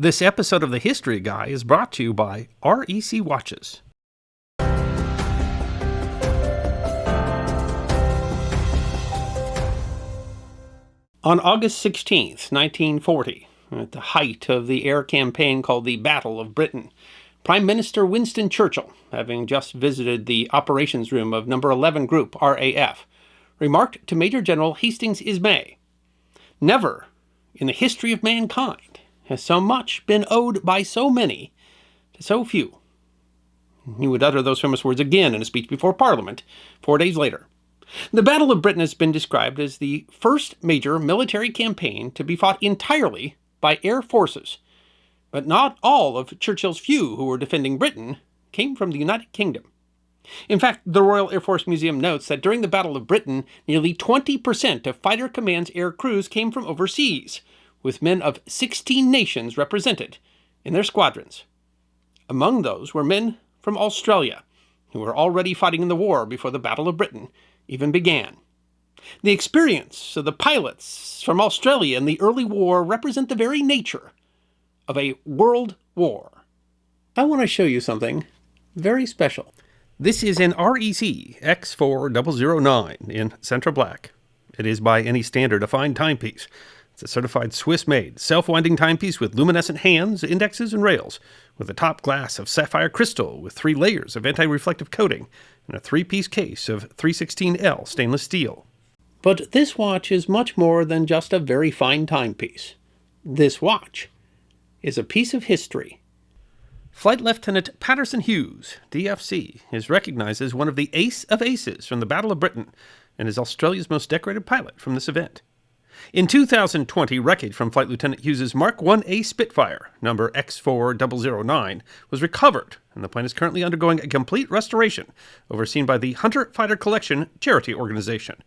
This episode of The History Guy is brought to you by REC Watches. On August 16th, 1940, at the height of the air campaign called the Battle of Britain, Prime Minister Winston Churchill, having just visited the operations room of No. 11 Group, RAF, remarked to Major General Hastings Ismay, "Never, in the history of mankind, has so much been owed by so many to so few." He would utter those famous words again in a speech before Parliament 4 days later. The Battle of Britain has been described as the first major military campaign to be fought entirely by air forces. But not all of Churchill's few who were defending Britain came from the United Kingdom. In fact, the Royal Air Force Museum notes that during the Battle of Britain, nearly 20% of Fighter Command's air crews came from overseas, with men of 16 nations represented in their squadrons. Among those were men from Australia, who were already fighting in the war before the Battle of Britain even began. The experience of the pilots from Australia in the early war represent the very nature of a world war. I want to show you something very special. This is an REC X4009 in Centra Black. It is by any standard a fine timepiece. It's a certified Swiss-made, self-winding timepiece with luminescent hands, indexes, and rails, with a top glass of sapphire crystal with 3 layers of anti-reflective coating and a 3-piece case of 316L stainless steel. But this watch is much more than just a very fine timepiece. This watch is a piece of history. Flight Lieutenant Patterson Hughes, DFC, is recognized as one of the ace of aces from the Battle of Britain and is Australia's most decorated pilot from this event. In 2020, wreckage from Flight Lieutenant Hughes' Mark 1A Spitfire, number X4009, was recovered, and the plane is currently undergoing a complete restoration, overseen by the Hunter Fighter Collection charity organization.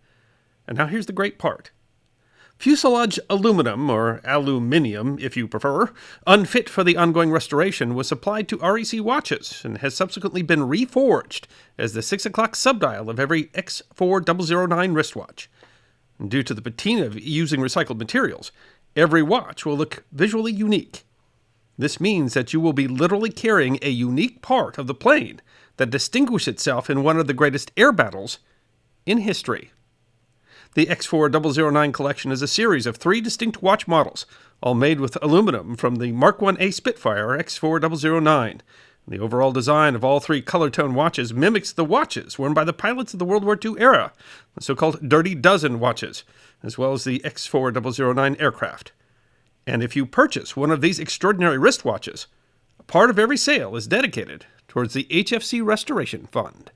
And now here's the great part. Fuselage aluminum, or aluminium if you prefer, unfit for the ongoing restoration, was supplied to REC Watches and has subsequently been reforged as the 6 o'clock subdial of every X4009 wristwatch. Due to the patina of using recycled materials, every watch will look visually unique. This means that you will be literally carrying a unique part of the plane that distinguished itself in one of the greatest air battles in history. The X4009 collection is a series of 3 distinct watch models, all made with aluminum from the Mark 1A Spitfire X4009. The overall design of all 3 color-tone watches mimics the watches worn by the pilots of the World War II era, the so-called Dirty Dozen watches, as well as the X4009 aircraft. And if you purchase one of these extraordinary wristwatches, a part of every sale is dedicated towards the HFC Restoration Fund.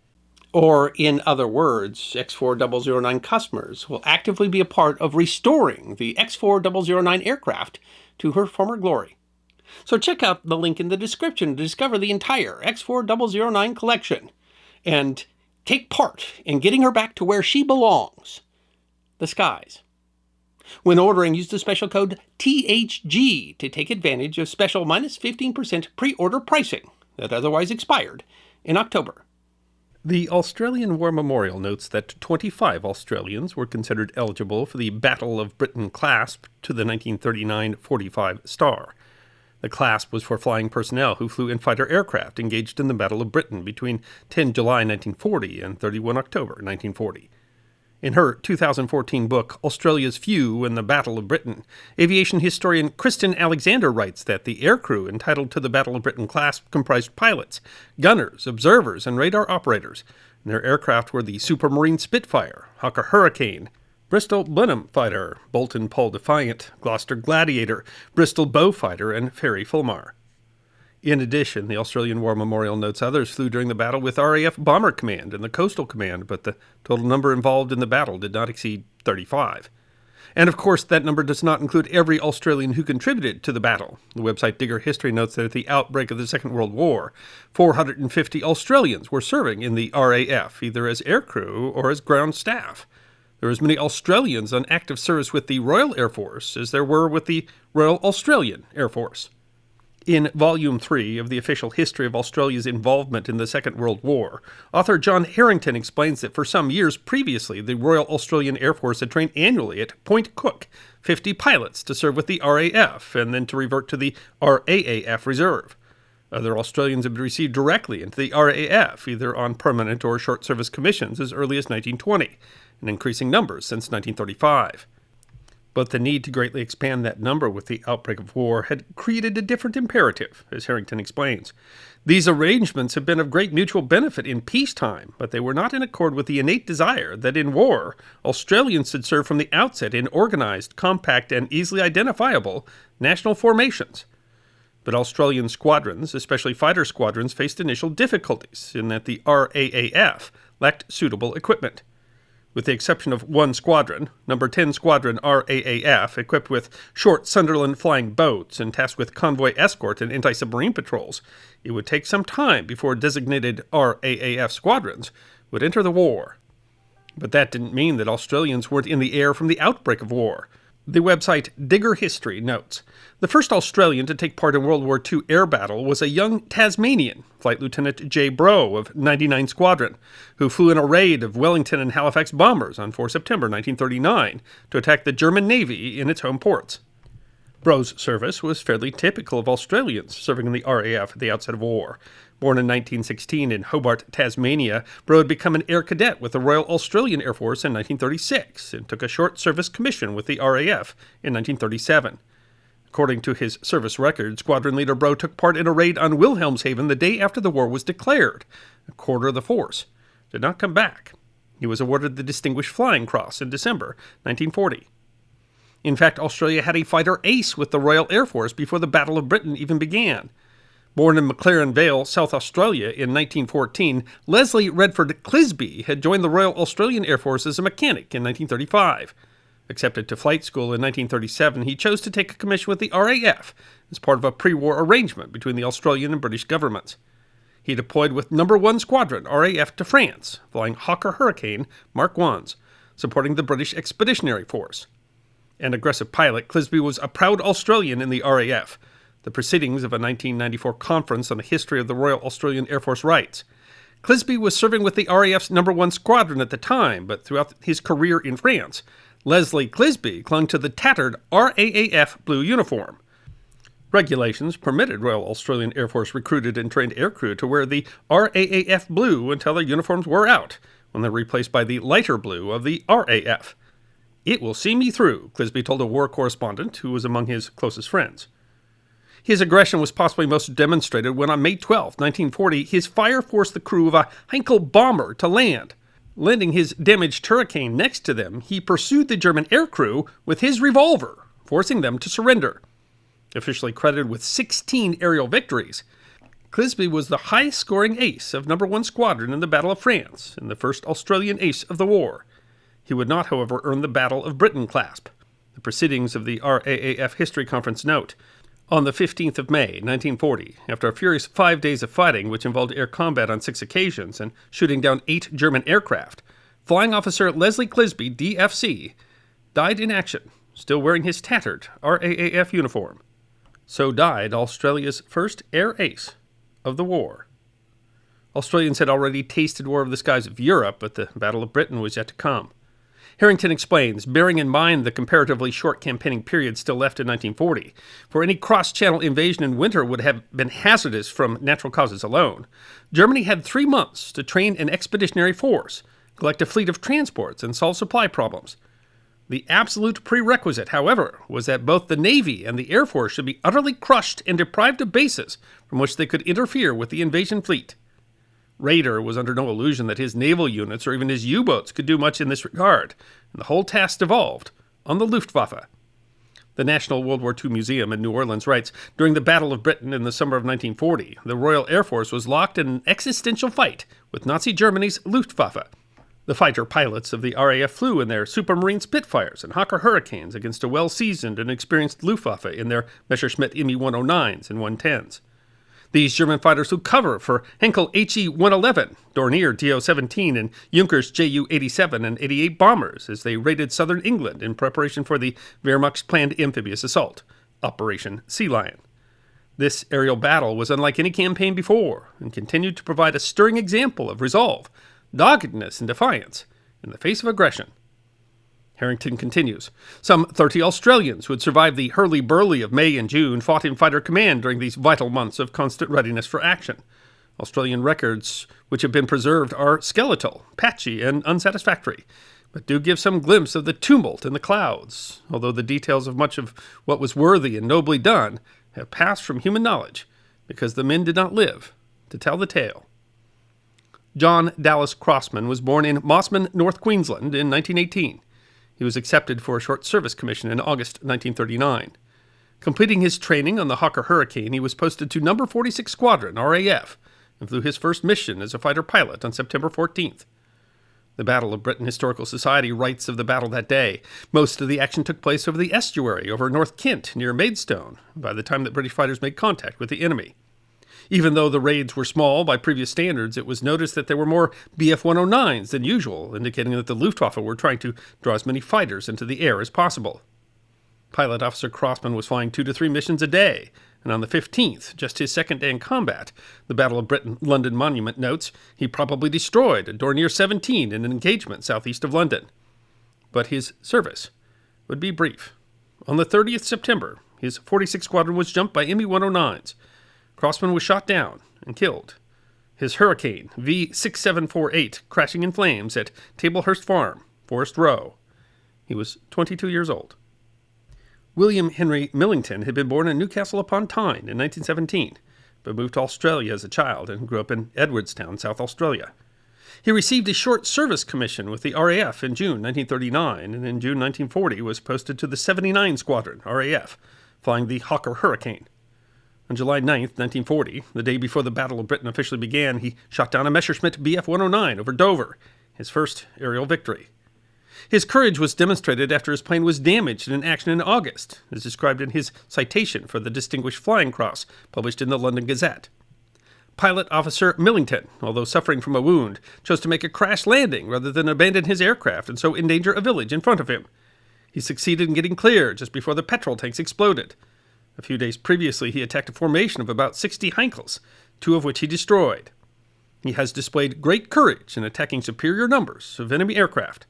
Or, in other words, X4009 customers will actively be a part of restoring the X4009 aircraft to her former glory. So check out the link in the description to discover the entire X4009 collection and take part in getting her back to where she belongs, the skies. When ordering, use the special code THG to take advantage of special minus 15% pre-order pricing that otherwise expired in October. The Australian War Memorial notes that 25 Australians were considered eligible for the Battle of Britain clasp to the 1939-45 Star. The clasp was for flying personnel who flew in fighter aircraft engaged in the Battle of Britain between 10 July 1940 and 31 October 1940. In her 2014 book, Australia's Few in the Battle of Britain, aviation historian Kristen Alexander writes that the aircrew entitled to the Battle of Britain clasp comprised pilots, gunners, observers, and radar operators, and their aircraft were the Supermarine Spitfire, Hawker Hurricane, Bristol Blenheim Fighter, Bolton Paul Defiant, Gloucester Gladiator, Bristol Beaufighter, and Fairey Fulmar. In addition, the Australian War Memorial notes others flew during the battle with RAF Bomber Command and the Coastal Command, but the total number involved in the battle did not exceed 35. And of course, that number does not include every Australian who contributed to the battle. The website Digger History notes that at the outbreak of the Second World War, 450 Australians were serving in the RAF, either as aircrew or as ground staff. There were as many Australians on active service with the Royal Air Force as there were with the Royal Australian Air Force. In Volume 3 of the Official History of Australia's Involvement in the Second World War, author John Harrington explains that for some years previously, the Royal Australian Air Force had trained annually at Point Cook, 50 pilots to serve with the RAF and then to revert to the RAAF Reserve. Other Australians had been received directly into the RAF, either on permanent or short service commissions as early as 1920, in increasing numbers since 1935. But the need to greatly expand that number with the outbreak of war had created a different imperative, as Harrington explains. These arrangements had been of great mutual benefit in peacetime, but they were not in accord with the innate desire that in war, Australians should serve from the outset in organized, compact, and easily identifiable national formations. But Australian squadrons, especially fighter squadrons, faced initial difficulties in that the RAAF lacked suitable equipment. With the exception of one squadron, No. 10 Squadron RAAF, equipped with short Sunderland flying boats and tasked with convoy escort and anti-submarine patrols, it would take some time before designated RAAF squadrons would enter the war. But that didn't mean that Australians weren't in the air from the outbreak of war. The website Digger History notes, the first Australian to take part in World War II air battle was a young Tasmanian, Flight Lieutenant J. Brough of 99 Squadron, who flew in a raid of Wellington and Halifax bombers on 4 September 1939 to attack the German Navy in its home ports. Brough's service was fairly typical of Australians serving in the RAF at the outset of war. Born in 1916 in Hobart, Tasmania, Brough had become an air cadet with the Royal Australian Air Force in 1936 and took a short service commission with the RAF in 1937. According to his service record, Squadron Leader Brough took part in a raid on Wilhelmshaven the day after the war was declared. A quarter of the force did not come back. He was awarded the Distinguished Flying Cross in December 1940. In fact, Australia had a fighter ace with the Royal Air Force before the Battle of Britain even began. Born in McLaren Vale, South Australia in 1914, Leslie Redford Clisby had joined the Royal Australian Air Force as a mechanic in 1935. Accepted to flight school in 1937, he chose to take a commission with the RAF as part of a pre-war arrangement between the Australian and British governments. He deployed with No. 1 Squadron, RAF, to France, flying Hawker Hurricane Mark Is, supporting the British Expeditionary Force. An aggressive pilot, Clisby was a proud Australian in the RAF, the proceedings of a 1994 conference on the history of the Royal Australian Air Force writes. Clisby was serving with the RAF's No. 1 Squadron at the time, but throughout his career in France, Leslie Clisby clung to the tattered RAAF blue uniform. Regulations permitted Royal Australian Air Force recruited and trained aircrew to wear the RAAF blue until their uniforms wore out, when they were replaced by the lighter blue of the RAF. "It will see me through," Clisby told a war correspondent who was among his closest friends. His aggression was possibly most demonstrated when on May 12, 1940, his fire forced the crew of a Heinkel bomber to land. Landing his damaged Hurricane next to them, he pursued the German aircrew with his revolver, forcing them to surrender. Officially credited with 16 aerial victories, Clisby was the highest-scoring ace of No. 1 Squadron in the Battle of France and the first Australian ace of the war. He would not, however, earn the Battle of Britain clasp. The proceedings of the RAAF History Conference note, on the 15th of May, 1940, after a furious 5 days of fighting which involved air combat on 6 occasions and shooting down 8 German aircraft, Flying Officer Leslie Clisby, DFC, died in action, still wearing his tattered RAAF uniform. So died Australia's first air ace of the war. Australians had already tasted war of the skies of Europe, but the Battle of Britain was yet to come. Harrington explains, bearing in mind the comparatively short campaigning period still left in 1940, for any cross-channel invasion in winter would have been hazardous from natural causes alone, Germany had 3 months to train an expeditionary force, collect a fleet of transports, and solve supply problems. The absolute prerequisite, however, was that both the Navy and the Air Force should be utterly crushed and deprived of bases from which they could interfere with the invasion fleet. Raeder was under no illusion that his naval units or even his U-boats could do much in this regard, and the whole task devolved on the Luftwaffe. The National World War II Museum in New Orleans writes, during the Battle of Britain in the summer of 1940, the Royal Air Force was locked in an existential fight with Nazi Germany's Luftwaffe. The fighter pilots of the RAF flew in their Supermarine Spitfires and Hawker Hurricanes against a well-seasoned and experienced Luftwaffe in their Messerschmitt Me-109s and 110s. These German fighters would cover for Henkel HE-111, Dornier Do-17, and Junkers Ju-87 and 88 bombers as they raided southern England in preparation for the Wehrmacht's planned amphibious assault, Operation Sea Lion. This aerial battle was unlike any campaign before and continued to provide a stirring example of resolve, doggedness, and defiance in the face of aggression. Harrington continues, some 30 Australians who had survived the hurly-burly of May and June fought in fighter command during these vital months of constant readiness for action. Australian records which have been preserved are skeletal, patchy, and unsatisfactory, but do give some glimpse of the tumult in the clouds, although the details of much of what was worthy and nobly done have passed from human knowledge, because the men did not live to tell the tale. John Dallas Crossman was born in Mossman, North Queensland in 1918. He was accepted for a short service commission in August 1939. Completing his training on the Hawker Hurricane, he was posted to No. 46 Squadron, RAF, and flew his first mission as a fighter pilot on September 14th. The Battle of Britain Historical Society writes of the battle that day. Most of the action took place over the estuary over North Kent near Maidstone by the time that British fighters made contact with the enemy. Even though the raids were small by previous standards, it was noticed that there were more Bf-109s than usual, indicating that the Luftwaffe were trying to draw as many fighters into the air as possible. Pilot Officer Crossman was flying 2 to 3 missions a day, and on the 15th, just his second day in combat, the Battle of Britain London Monument notes, he probably destroyed a Dornier 17 in an engagement southeast of London. But his service would be brief. On the 30th September, his 46th Squadron was jumped by Me-109s. Crossman was shot down and killed. His Hurricane V6748 crashing in flames at Tablehurst Farm, Forest Row. He was 22 years old. William Henry Millington had been born in Newcastle upon Tyne in 1917, but moved to Australia as a child and grew up in Edwardstown, South Australia. He received a short service commission with the RAF in June 1939, and in June 1940 was posted to the 79 Squadron, RAF, flying the Hawker Hurricane. On July 9, 1940, the day before the Battle of Britain officially began, he shot down a Messerschmitt Bf-109 over Dover, his first aerial victory. His courage was demonstrated after his plane was damaged in an action in August, as described in his citation for the Distinguished Flying Cross, published in the London Gazette. Pilot Officer Millington, although suffering from a wound, chose to make a crash landing rather than abandon his aircraft and so endanger a village in front of him. He succeeded in getting clear just before the petrol tanks exploded. A few days previously, he attacked a formation of about 60 Heinkels, 2 of which he destroyed. He has displayed great courage in attacking superior numbers of enemy aircraft.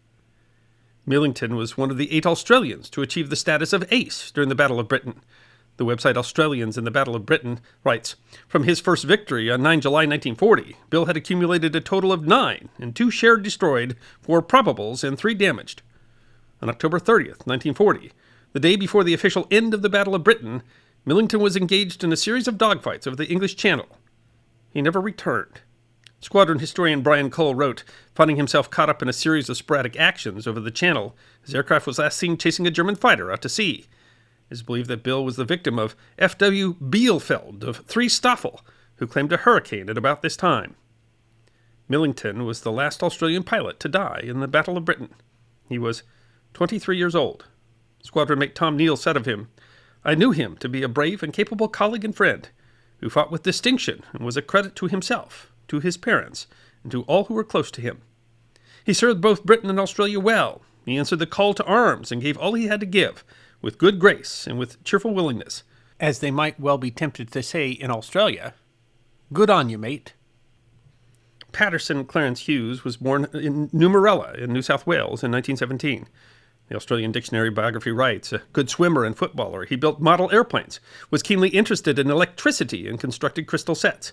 Millington was one of the 8 Australians to achieve the status of ace during the Battle of Britain. The website Australians in the Battle of Britain writes, from his first victory on 9 July 1940, Bill had accumulated a total of 9, and 2 shared destroyed, 4 probables, and 3 damaged. On October 30th, 1940, the day before the official end of the Battle of Britain, Millington was engaged in a series of dogfights over the English Channel. He never returned. Squadron historian Brian Cole wrote, finding himself caught up in a series of sporadic actions over the Channel, his aircraft was last seen chasing a German fighter out to sea. It is believed that Bill was the victim of F.W. Bielefeld of 3 Staffel, who claimed a hurricane at about this time. Millington was the last Australian pilot to die in the Battle of Britain. He was 23 years old. Squadron mate Tom Neal said of him, I knew him to be a brave and capable colleague and friend, who fought with distinction and was a credit to himself, to his parents, and to all who were close to him. He served both Britain and Australia well. He answered the call to arms and gave all he had to give, with good grace and with cheerful willingness. As they might well be tempted to say in Australia, good on you, mate. Patterson Clarence Hughes was born in Numarella in New South Wales in 1917. The Australian Dictionary biography writes, a good swimmer and footballer, he built model airplanes, was keenly interested in electricity and constructed crystal sets.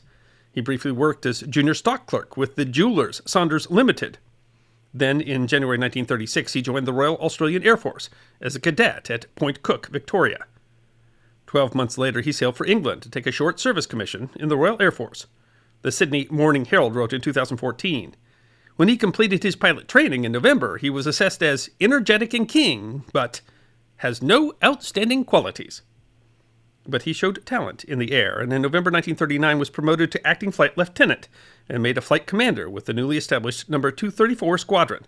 He briefly worked as junior stock clerk with the Jewelers Saunders Limited. Then, in January 1936, he joined the Royal Australian Air Force as a cadet at Point Cook, Victoria. 12 months later, he sailed for England to take a short service commission in the Royal Air Force. The Sydney Morning Herald wrote in 2014, when he completed his pilot training in November, he was assessed as energetic and keen, but has no outstanding qualities. But he showed talent in the air, and in November 1939 was promoted to acting flight lieutenant and made a flight commander with the newly established No. 234 Squadron.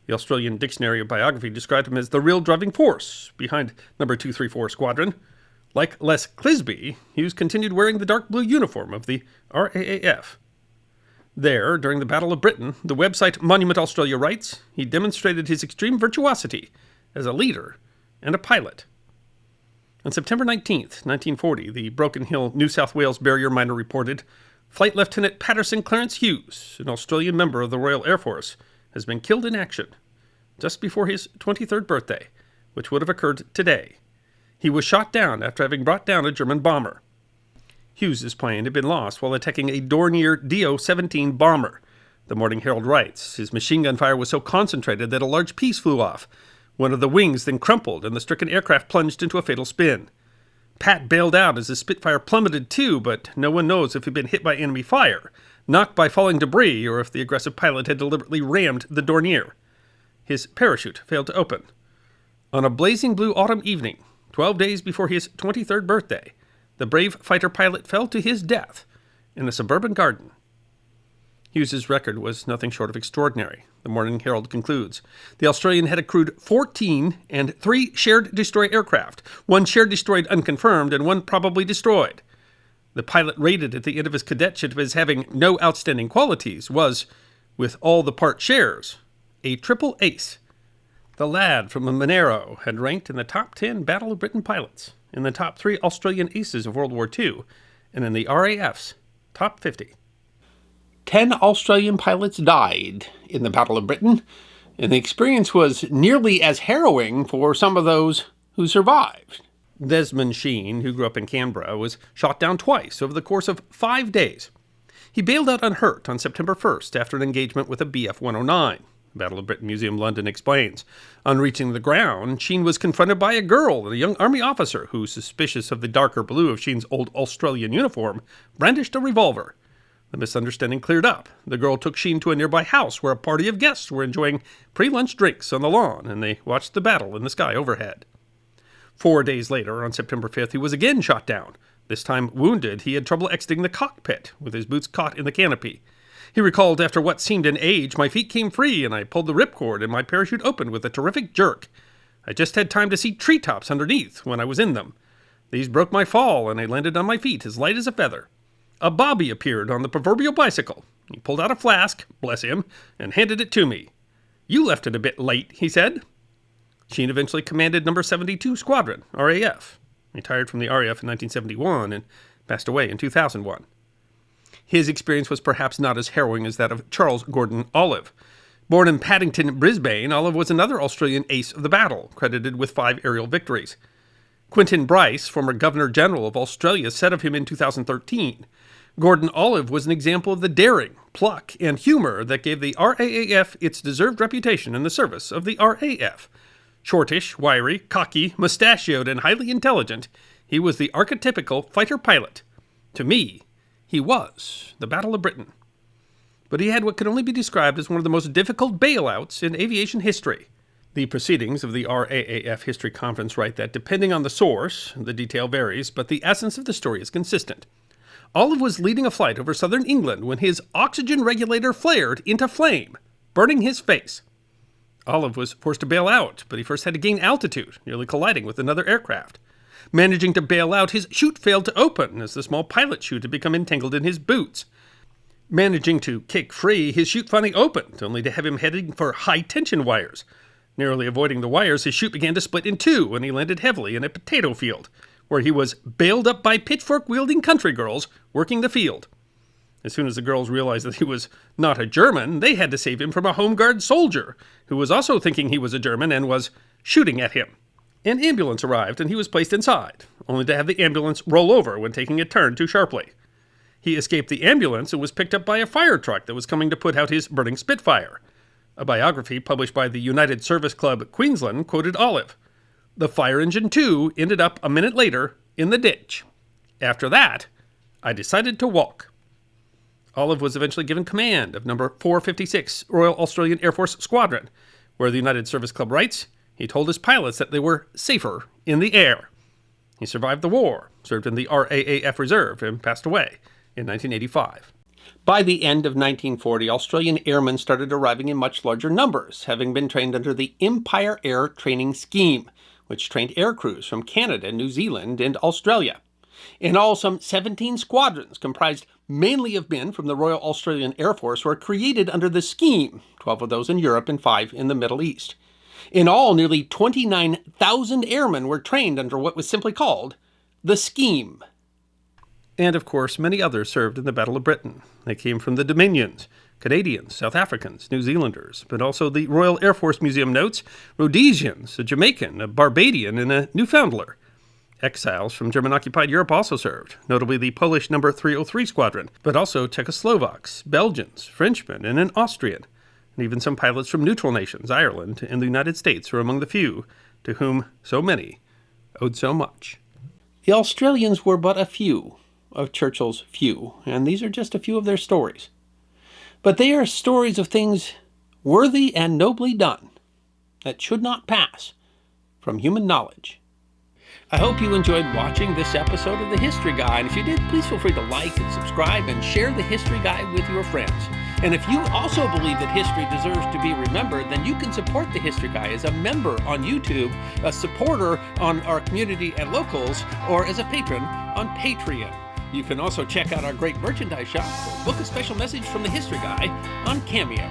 The Australian Dictionary of Biography described him as the real driving force behind No. 234 Squadron. Like Les Clisby, Hughes continued wearing the dark blue uniform of the RAAF. There, during the Battle of Britain, the website Monument Australia writes, he demonstrated his extreme virtuosity as a leader and a pilot. On September 19, 1940, the Broken Hill, New South Wales Barrier Miner reported, Flight Lieutenant Patterson Clarence Hughes, an Australian member of the Royal Air Force, has been killed in action. just before his 23rd birthday, which would have occurred today. He was shot down after having brought down a German bomber. Hughes's plane had been lost while attacking a Dornier Do-17 bomber. The Morning Herald writes, his machine gun fire was so concentrated that a large piece flew off. One of the wings then crumpled, and the stricken aircraft plunged into a fatal spin. Pat bailed out as his Spitfire plummeted too, but no one knows if he'd been hit by enemy fire, knocked by falling debris, or if the aggressive pilot had deliberately rammed the Dornier. His parachute failed to open. On a blazing blue autumn evening, 12 days before his 23rd birthday, the brave fighter pilot fell to his death in a suburban garden. Hughes's record was nothing short of extraordinary. The Morning Herald concludes, the Australian had accrued 14 and 3 shared destroy aircraft, 1 shared destroyed unconfirmed and 1 probably destroyed. The pilot rated at the end of his cadetship as having no outstanding qualities was, with all the part shares, a triple ace. The lad from Monero had ranked in the top 10 Battle of Britain pilots, in the top 3 Australian aces of World War II, and in the RAF's top 50. 10 Australian pilots died in the Battle of Britain, and the experience was nearly as harrowing for some of those who survived. Desmond Sheen, who grew up in Canberra, was shot down twice over the course of 5 days. He bailed out unhurt on September 1st after an engagement with a Bf-109. Battle of Britain Museum London explains. On reaching the ground, Sheen was confronted by a girl and a young army officer who, suspicious of the darker blue of Sheen's old Australian uniform, brandished a revolver. The misunderstanding cleared up. The girl took Sheen to a nearby house where a party of guests were enjoying pre-lunch drinks on the lawn, and they watched the battle in the sky overhead. 4 days later, on September 5th, he was again shot down. This time wounded, he had trouble exiting the cockpit, with his boots caught in the canopy. He recalled, after what seemed an age, my feet came free, and I pulled the ripcord, and my parachute opened with a terrific jerk. I just had time to see treetops underneath when I was in them. These broke my fall, and I landed on my feet as light as a feather. A bobby appeared on the proverbial bicycle. He pulled out a flask, bless him, and handed it to me. You left it a bit late, he said. Sheen eventually commanded No. 72 Squadron, RAF, retired from the RAF in 1971 and passed away in 2001. His experience was perhaps not as harrowing as that of Charles Gordon Olive. Born in Paddington, Brisbane, Olive was another Australian ace of the battle, credited with 5 aerial victories. Quentin Bryce, former Governor-General of Australia, said of him in 2013, Gordon Olive was an example of the daring, pluck, and humor that gave the RAAF its deserved reputation in the service of the RAF. Shortish, wiry, cocky, mustachioed, and highly intelligent, he was the archetypical fighter pilot. To me, he was the Battle of Britain. But he had what could only be described as one of the most difficult bailouts in aviation history. The proceedings of the RAAF History Conference write that, depending on the source, the detail varies, but the essence of the story is consistent. Olive was leading a flight over southern England when his oxygen regulator flared into flame, burning his face. Olive was forced to bail out, but he first had to gain altitude, nearly colliding with another aircraft. Managing to bail out, his chute failed to open, as the small pilot chute had become entangled in his boots. Managing to kick free, his chute finally opened, only to have him heading for high-tension wires. Narrowly avoiding the wires, his chute began to split in two, and he landed heavily in a potato field, where he was bailed up by pitchfork-wielding country girls working the field. As soon as the girls realized that he was not a German, they had to save him from a Home Guard soldier, who was also thinking he was a German and was shooting at him. An ambulance arrived, and he was placed inside, only to have the ambulance roll over when taking a turn too sharply. He escaped the ambulance and was picked up by a fire truck that was coming to put out his burning Spitfire. A biography published by the United Service Club Queensland quoted Olive. The fire engine, too, ended up a minute later in the ditch. After that, I decided to walk. Olive was eventually given command of number 456 Royal Australian Air Force Squadron, where the United Service Club writes, he told his pilots that they were safer in the air. He survived the war, served in the RAAF Reserve, and passed away in 1985. By the end of 1940, Australian airmen started arriving in much larger numbers, having been trained under the Empire Air Training Scheme, which trained air crews from Canada, New Zealand, and Australia. In all, some 17 squadrons, comprised mainly of men from the Royal Australian Air Force, were created under the scheme, 12 of those in Europe and 5 in the Middle East. In all, nearly 29,000 airmen were trained under what was simply called the scheme. And, of course, many others served in the Battle of Britain. They came from the Dominions, Canadians, South Africans, New Zealanders, but also the Royal Air Force Museum notes Rhodesians, a Jamaican, a Barbadian, and a Newfoundlander. Exiles from German-occupied Europe also served, notably the Polish No. 303 Squadron, but also Czechoslovaks, Belgians, Frenchmen, and an Austrian. And even some pilots from neutral nations, Ireland and the United States, were among the few to whom so many owed so much. The Australians were but a few of Churchill's few, and these are just a few of their stories. But they are stories of things worthy and nobly done that should not pass from human knowledge. I hope you enjoyed watching this episode of The History Guy, and if you did, please feel free to like and subscribe and share The History Guy with your friends. And if you also believe that history deserves to be remembered, then you can support The History Guy as a member on YouTube, a supporter on our community at Locals, or as a patron on Patreon. You can also check out our great merchandise shop or book a special message from The History Guy on Cameo.